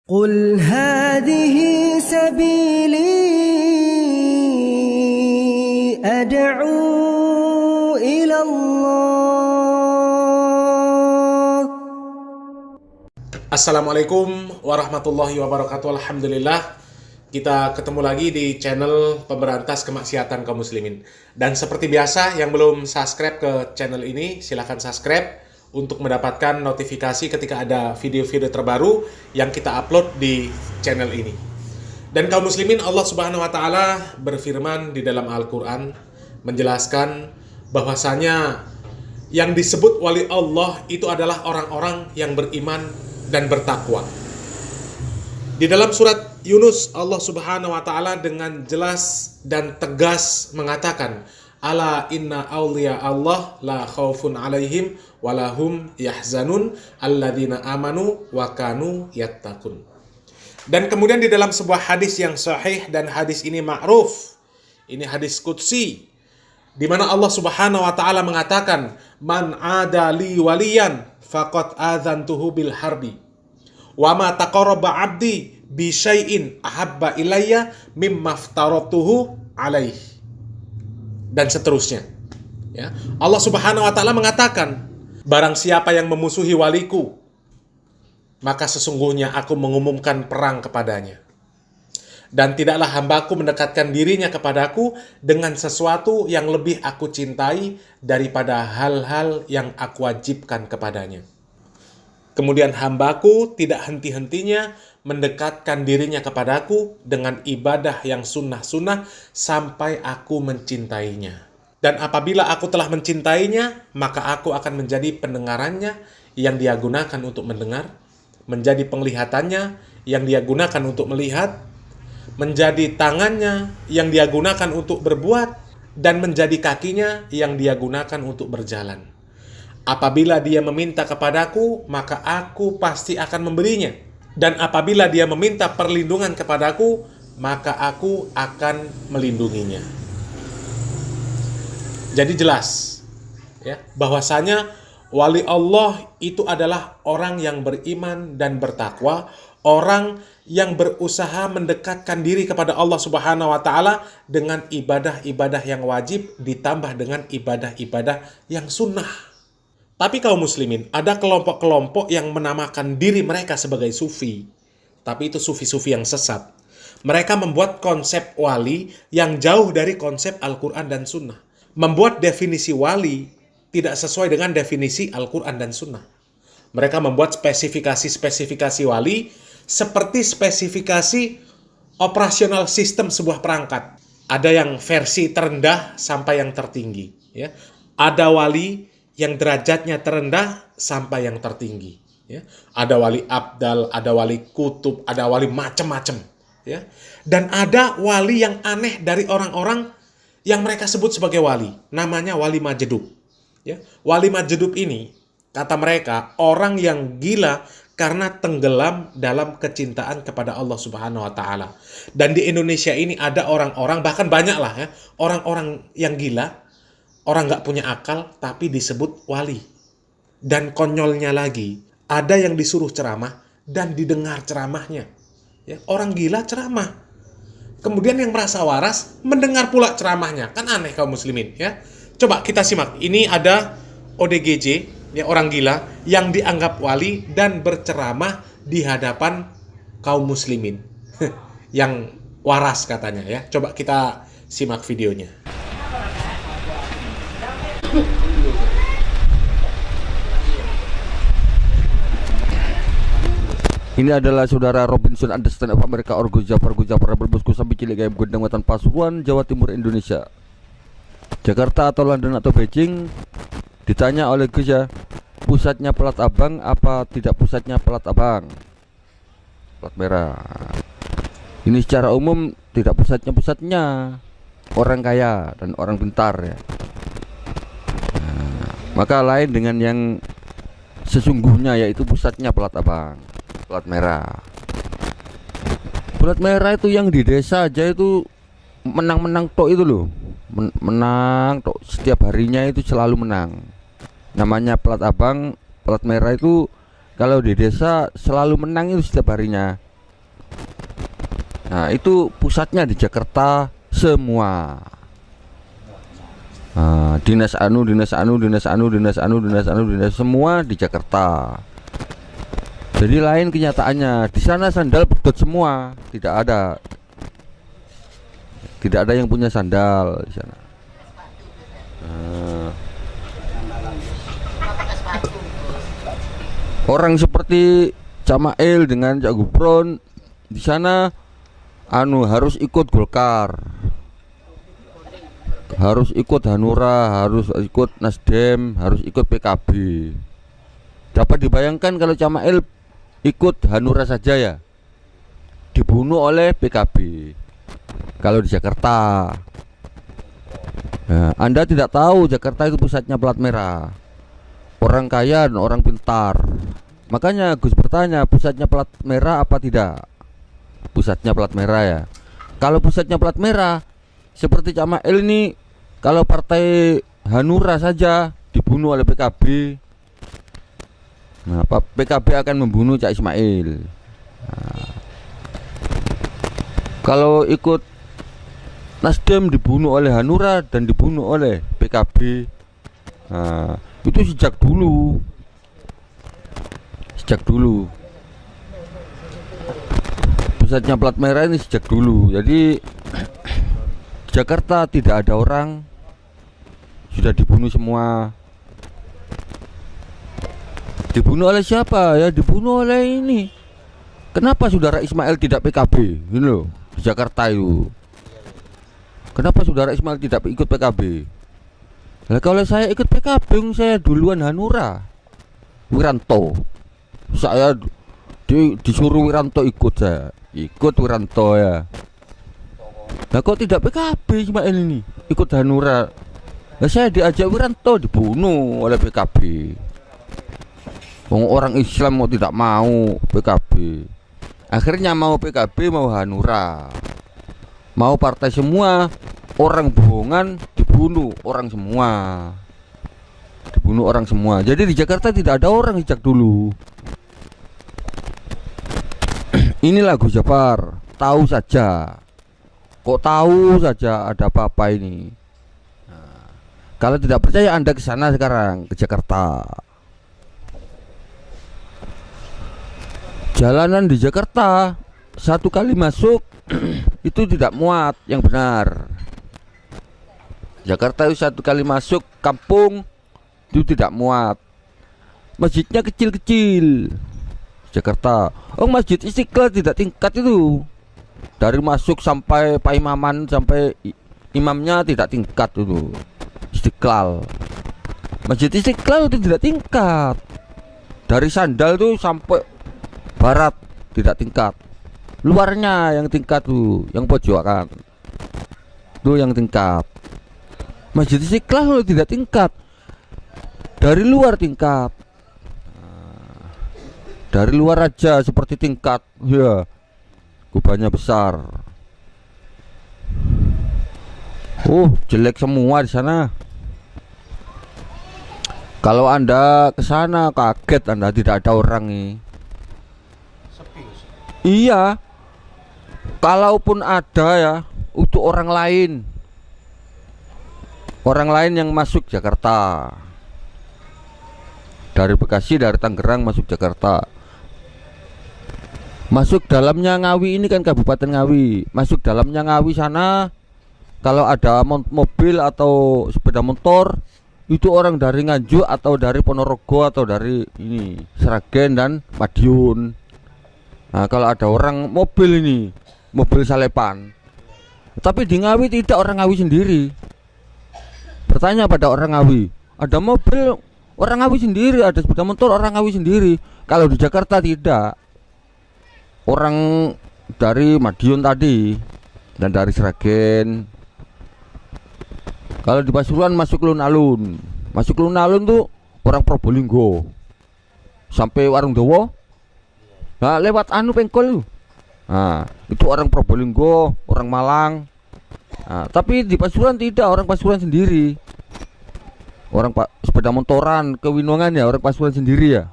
قل هذه سبيلي أدعو إلى الله. Assalamualaikum warahmatullahi wabarakatuh. Alhamdulillah, kita ketemu lagi di channel pemberantas kemaksiatan kaum muslimin. Dan seperti biasa, yang belum subscribe ke channel ini, silahkan subscribe untuk mendapatkan notifikasi ketika ada video-video terbaru yang kita upload di channel ini. Dan kaum muslimin, Allah Subhanahu wa taala berfirman di dalam Al-Qur'an menjelaskan bahwasanya yang disebut wali Allah itu adalah orang-orang yang beriman dan bertakwa. Di dalam surat Yunus, Allah Subhanahu wa taala dengan jelas dan tegas mengatakan, "Ala inna awliya Allah la khaufun 'alaihim wa lahum yahzanun alladzina amanu wa kanu yattaqun." Dan kemudian di dalam sebuah hadis yang sahih, dan hadis ini ma'ruf, ini hadis qudsi, di mana Allah Subhanahu wa taala mengatakan, "Man 'ada li waliyan faqad adzantuhu bil harbi. Wa ma taqarraba 'abdi bi syai'in ahabba ilayya mimma aftaratuhu 'alaihi." Dan seterusnya. Ya. Allah Subhanahu wa taala mengatakan, barang siapa yang memusuhi waliku, maka sesungguhnya aku mengumumkan perang kepadanya. Dan tidaklah hambaku mendekatkan dirinya kepadaku dengan sesuatu yang lebih aku cintai daripada hal-hal yang aku wajibkan kepadanya. Kemudian hambaku tidak henti-hentinya mendekatkan dirinya kepadaku dengan ibadah yang sunnah-sunnah sampai aku mencintainya. Dan apabila aku telah mencintainya, maka aku akan menjadi pendengarannya yang dia gunakan untuk mendengar, menjadi penglihatannya yang dia gunakan untuk melihat, menjadi tangannya yang dia gunakan untuk berbuat, dan menjadi kakinya yang dia gunakan untuk berjalan. Apabila dia meminta kepadaku, maka aku pasti akan memberinya. Dan apabila dia meminta perlindungan kepadaku, maka aku akan melindunginya. Jadi jelas, ya, bahwasanya wali Allah itu adalah orang yang beriman dan bertakwa, orang yang berusaha mendekatkan diri kepada Allah Subhanahu wa taala dengan ibadah-ibadah yang wajib ditambah dengan ibadah-ibadah yang sunnah. Tapi kaum muslimin, ada kelompok-kelompok yang menamakan diri mereka sebagai sufi. Tapi itu sufi-sufi yang sesat. Mereka membuat konsep wali yang jauh dari konsep Al-Quran dan Sunnah. Membuat definisi wali tidak sesuai dengan definisi Al-Quran dan Sunnah. Mereka membuat spesifikasi-spesifikasi wali seperti spesifikasi operasional sistem sebuah perangkat. Ada yang versi terendah sampai yang tertinggi. Ya. Ada wali yang derajatnya terendah sampai yang tertinggi. Ya. Ada wali abdal, ada wali kutub, ada wali macam-macam. Ya. Dan ada wali yang aneh dari orang-orang yang mereka sebut sebagai wali. Namanya wali majedub. Ya. Wali majedub ini, kata mereka, orang yang gila karena tenggelam dalam kecintaan kepada Allah Subhanahu wa taala. Dan di Indonesia ini ada orang-orang, bahkan banyak lah ya, orang-orang yang gila, orang nggak punya akal, tapi disebut wali. Dan konyolnya lagi, ada yang disuruh ceramah dan didengar ceramahnya. Ya, orang gila ceramah. Kemudian yang merasa waras mendengar pula ceramahnya. Kan aneh kaum muslimin. Ya. Coba kita simak. Ini ada ODGJ, ya, orang gila yang dianggap wali dan berceramah di hadapan kaum muslimin. Yang waras katanya. Ya. Coba kita simak videonya. Ini adalah saudara Robinson Understand of America or Gus Jafar berbosku sampai cilik gayam Gondang Wetan Pasuruan, Jawa Timur, Indonesia. Jakarta atau London atau Beijing. Ditanya oleh Gus, ya, pusatnya Pelat Abang apa tidak pusatnya Pelat Abang? Pelat merah. Ini secara umum tidak pusatnya orang kaya dan orang pintar, ya. Maka lain dengan yang sesungguhnya, yaitu pusatnya Pelat Abang, Pelat merah. Pelat merah itu yang di desa aja itu menang-menang tok itu loh. Menang tok, setiap harinya itu selalu menang. Namanya Pelat Abang, Pelat merah itu kalau di desa selalu menang itu setiap harinya. Nah, itu pusatnya di Jakarta semua. Nah, dinas semua di Jakarta. Jadi lain kenyataannya. Di sana sandal pedot semua, tidak ada yang punya sandal di sana. Nah, orang seperti Camail dengan Cak Gufron di sana harus ikut Golkar, harus ikut Hanura, harus ikut Nasdem, harus ikut PKB. Dapat dibayangkan kalau Camail ikut Hanura saja ya, dibunuh oleh PKB. Kalau di Jakarta, nah, Anda tidak tahu Jakarta itu pusatnya plat merah, orang kaya dan orang pintar. Makanya Gus bertanya, pusatnya plat merah apa tidak? Pusatnya plat merah ya. Kalau pusatnya plat merah, seperti Camail ini, kalau partai Hanura saja dibunuh oleh PKB, nah, PKB akan membunuh Cak Ismail. Nah, kalau ikut Nasdem dibunuh oleh Hanura dan dibunuh oleh PKB. Nah, itu sejak dulu. Pusatnya plat merah ini sejak dulu. Jadi Jakarta tidak ada orang, sudah dibunuh semua. Dibunuh oleh siapa? Ya dibunuh oleh ini. Kenapa saudara Ismail tidak PKB? Ini loh, di Jakarta itu. Kenapa saudara Ismail tidak ikut PKB? Nah, kalau saya ikut PKB, saya duluan Hanura, Wiranto. Saya disuruh Wiranto ikut, saya ikut Wiranto ya. Nah, kok tidak PKB Ismail ini ikut Hanura? Nah, saya diajak Wiranto, dibunuh oleh PKB. Orang Islam mau tidak mau PKB. Akhirnya mau PKB, mau Hanura, mau partai semua. Orang bohongan dibunuh orang semua. Jadi di Jakarta tidak ada orang sejak dulu. Inilah Gus Jafar, tahu saja. Kok tahu saja ada apa-apa ini? Nah, kalau tidak percaya Anda ke sana sekarang, ke Jakarta. Jalanan di Jakarta satu kali masuk itu tidak muat, yang benar. Jakarta itu satu kali masuk kampung itu tidak muat. Masjidnya kecil-kecil. Jakarta. Oh, Masjid Istiqlal tidak tingkat itu. Dari masuk sampai paimaman sampai imamnya tidak tingkat itu. Istiqlal. Masjid Istiqlal itu tidak tingkat. Dari sandal tuh sampai barat tidak tingkat. Luarnya yang tingkat tuh, yang pojokan. Tuh yang tingkat. Masjid Istiqlal tidak tingkat. Dari luar tingkat. Dari luar aja seperti tingkat, ya, kubahnya besar. Jelek semua di sana. Kalau Anda ke sana kaget, Anda tidak ada orang nih. Iya. Kalaupun ada ya, untuk orang lain. Orang lain yang masuk Jakarta. Dari Bekasi, dari Tangerang masuk Jakarta. Masuk dalamnya Ngawi, ini kan Kabupaten Ngawi. Masuk dalamnya Ngawi sana, kalau ada mobil atau sepeda motor, itu orang dari Nganjuk atau dari Ponorogo atau dari ini Sragen dan Madiun. Nah, kalau ada orang mobil ini, mobil Salepan. Tapi di Ngawi tidak, orang Ngawi sendiri. Bertanya pada orang Ngawi, ada mobil orang Ngawi sendiri, ada sepeda motor orang Ngawi sendiri. Kalau di Jakarta tidak. Orang dari Madiun tadi dan dari Sragen. Kalau di Pasuruan masuk Alun-alun. Masuk Alun-alun tuh orang Probolinggo sampai Warung Dowo. Nah, lewat Pengkol tuh. Nah, itu orang Probolinggo, orang Malang. Nah, tapi di Pasuruan tidak, orang Pasuruan sendiri. Orang sepeda motoran ke Winongan ya, orang Pasuruan sendiri ya.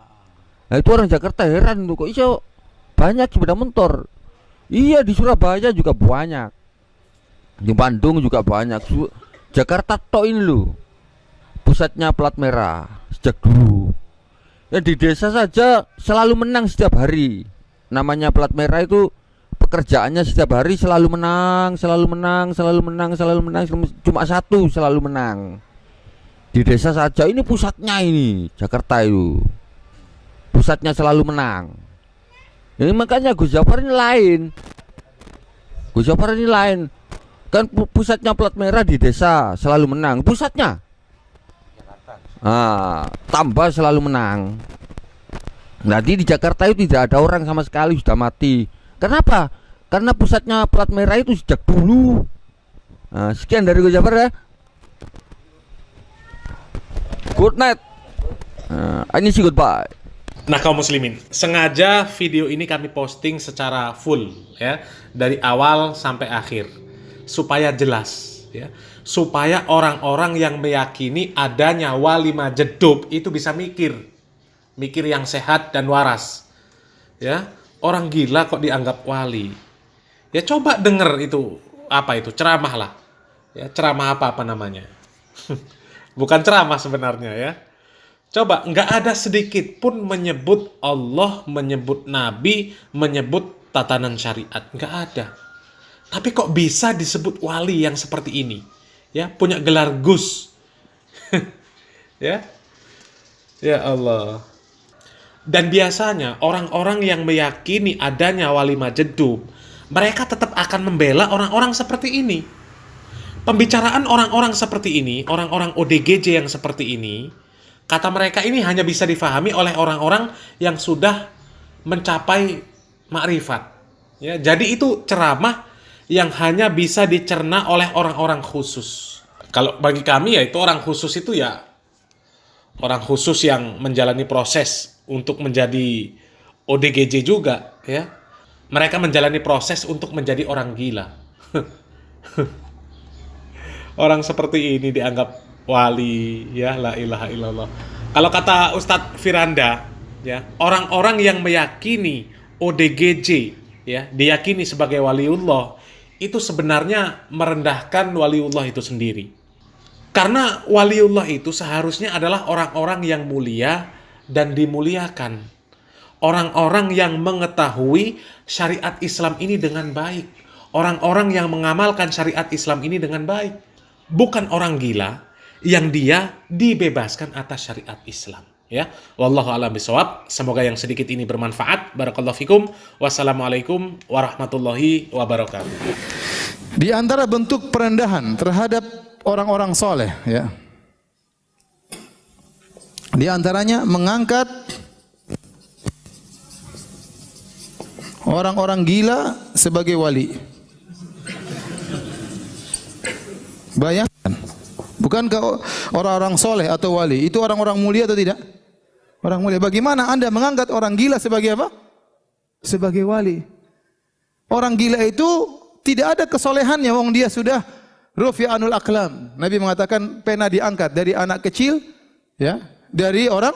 Nah, itu orang Jakarta heran tuh, kok iso banyak sepeda motor. Iya, di Surabaya juga banyak. Di Bandung juga banyak. Jakarta tok ini loh. Pusatnya plat merah sejak dulu. Ya di desa saja selalu menang setiap hari. Namanya plat merah itu pekerjaannya setiap hari selalu menang, selalu menang, selalu menang, selalu menang. Cuma satu selalu menang. Di desa saja ini pusatnya ini Jakarta itu. Pusatnya selalu menang. Ini makanya Gus Jafar ini lain. Gus Jafar ini lain. Kan pusatnya plat merah di desa selalu menang. Pusatnya tambah selalu menang. Nanti di Jakarta itu tidak ada orang sama sekali, sudah mati. Kenapa? Karena pusatnya plat merah itu sejak dulu. Sekian dari Gus Jafar ya. Good night. Ini sih goodbye. Nah kaum muslimin, sengaja video ini kami posting secara full ya, dari awal sampai akhir supaya jelas ya, supaya orang-orang yang meyakini adanya wali majedub itu bisa mikir yang sehat dan waras ya. Orang gila kok dianggap wali ya, coba denger itu apa itu ceramah lah ya, ceramah apa namanya bukan ceramah sebenarnya ya. Coba, nggak ada sedikit pun menyebut Allah, menyebut Nabi, menyebut tatanan syariat. Nggak ada. Tapi kok bisa disebut wali yang seperti ini? Ya, punya gelar Gus. Ya. Ya Allah. Dan biasanya orang-orang yang meyakini adanya wali majedub, mereka tetap akan membela orang-orang seperti ini. Pembicaraan orang-orang seperti ini, orang-orang ODGJ yang seperti ini, kata mereka ini hanya bisa difahami oleh orang-orang yang sudah mencapai makrifat. Ya, jadi itu ceramah yang hanya bisa dicerna oleh orang-orang khusus. Kalau bagi kami ya itu orang khusus itu ya orang khusus yang menjalani proses untuk menjadi ODGJ juga. Ya, mereka menjalani proses untuk menjadi orang gila. Orang seperti ini dianggap wali, ya la ilaha illallah. Kalau kata Ustadz Firanda, ya orang-orang yang meyakini ODGJ, ya diyakini sebagai waliullah, itu sebenarnya merendahkan waliullah itu sendiri. Karena waliullah itu seharusnya adalah orang-orang yang mulia dan dimuliakan, orang-orang yang mengetahui syariat Islam ini dengan baik, orang-orang yang mengamalkan syariat Islam ini dengan baik, bukan orang gila yang dia dibebaskan atas syariat Islam. Ya, wallahu a'lam bishawab. Semoga yang sedikit ini bermanfaat. Barakallahu fikum. Wassalamualaikum warahmatullahi wabarakatuh. Di antara bentuk perendahan terhadap orang-orang soleh, ya, di antaranya mengangkat orang-orang gila sebagai wali. Bayangkan, bukankah orang-orang soleh atau wali itu orang-orang mulia atau tidak? Orang mulia. Bagaimana Anda mengangkat orang gila sebagai apa? Sebagai wali. Orang gila itu tidak ada kesolehannya, wong dia sudah rufi'anul aqlam. Nabi mengatakan pena diangkat dari anak kecil, ya, dari orang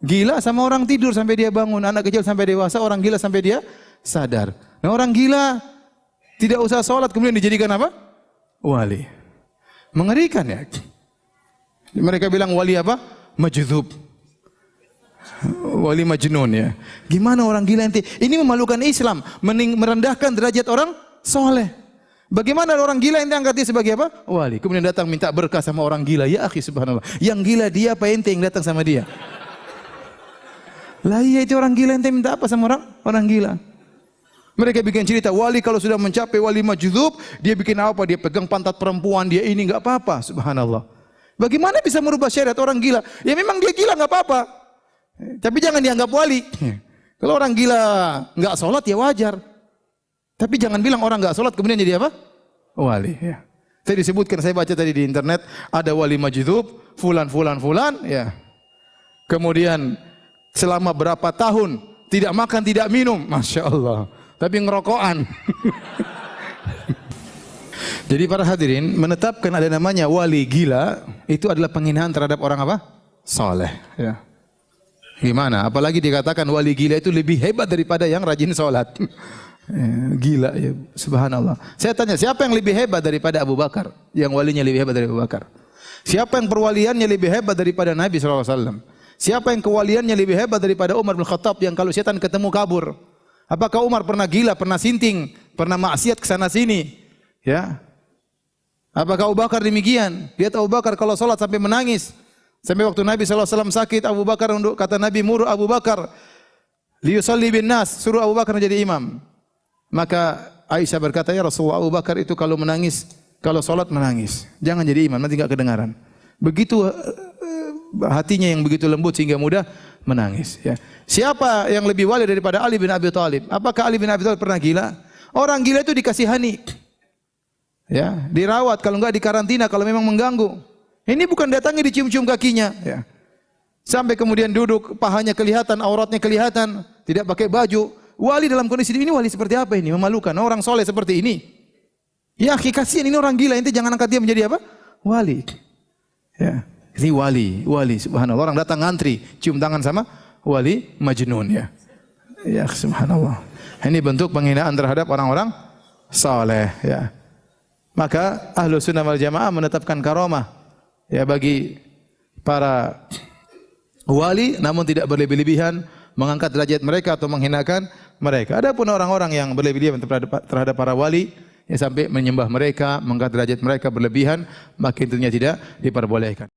gila sama orang tidur sampai dia bangun, anak kecil sampai dewasa, orang gila sampai dia sadar. Nah, orang gila tidak usah sholat kemudian dijadikan apa? Wali. Mengerikan ya. Mereka bilang wali apa? Majdhub. Wali majnun ya. Gimana orang gila ente? Ini memalukan Islam, merendahkan derajat orang soleh. Bagaimana orang gila ente angkat dia sebagai apa? Wali. Kemudian datang minta berkah sama orang gila. Ya akhi subhanallah. Yang gila dia apa ente yang datang sama dia? Lah iya itu orang gila ente minta apa sama orang gila? Mereka bikin cerita wali kalau sudah mencapai wali majdhub, dia bikin apa? Dia pegang pantat perempuan, dia ini enggak apa-apa. Subhanallah. Bagaimana bisa merubah syariat orang gila? Ya memang dia gila enggak apa-apa. Tapi jangan dianggap wali. Kalau orang gila enggak sholat ya wajar. Tapi jangan bilang orang enggak sholat kemudian jadi apa? Wali. Ya. Saya disebutkan, saya baca tadi di internet ada wali majdhub, fulan, ya. Kemudian selama berapa tahun tidak makan, tidak minum, masya Allah. Tapi ngerokokan. Jadi para hadirin, menetapkan ada namanya wali gila itu adalah penghinaan terhadap orang apa? Saleh. Ya. Gimana? Apalagi dikatakan wali gila itu lebih hebat daripada yang rajin sholat. Gila ya, subhanallah. Saya tanya, siapa yang lebih hebat daripada Abu Bakar? Yang walinya lebih hebat dari Abu Bakar. Siapa yang perwaliannya lebih hebat daripada Nabi SAW? Siapa yang kewaliannya lebih hebat daripada Umar bin Khattab yang kalau setan ketemu kabur? Apakah Umar pernah gila, pernah sinting, pernah maksiat ke sana sini? Ya. Apakah Abu Bakar demikian? Lihat Abu Bakar kalau salat sampai menangis. Sampai waktu Nabi SAW sakit, Abu Bakar kata Nabi, muru Abu Bakar liyusalli bin nas, suruh Abu Bakar menjadi imam. Maka Aisyah berkata, ya Rasulullah, Abu Bakar itu kalau menangis, kalau salat menangis. Jangan jadi imam, nanti enggak kedengaran. Begitu hatinya yang begitu lembut sehingga mudah menangis. Ya. Siapa yang lebih wali daripada Ali bin Abi Thalib? Apakah Ali bin Abi Thalib pernah gila? Orang gila itu dikasihani. Ya, dirawat, kalau enggak dikarantina kalau memang mengganggu. Ini bukan datangi dicium-cium kakinya, ya. Sampai kemudian duduk, pahanya kelihatan, auratnya kelihatan, tidak pakai baju. Wali dalam kondisi ini wali seperti apa ini? Memalukan. Orang soleh seperti ini. Ya, kasihan ini orang gila, ente jangan angkat dia menjadi apa? Wali. Ya, ini wali, subhanallah. Orang datang ngantri, cium tangan sama wali majnun, ya. Ya, subhanallah. Ini bentuk penghinaan terhadap orang-orang soleh, ya. Maka Ahlus Sunnah wal Jamaah menetapkan karamah ya bagi para wali, namun tidak berlebih-lebihan mengangkat derajat mereka atau menghinakan mereka. Adapun orang-orang yang berlebih-lebihan terhadap para wali, ya sampai menyembah mereka, mengangkat derajat mereka berlebihan, maka tentunya tidak diperbolehkan.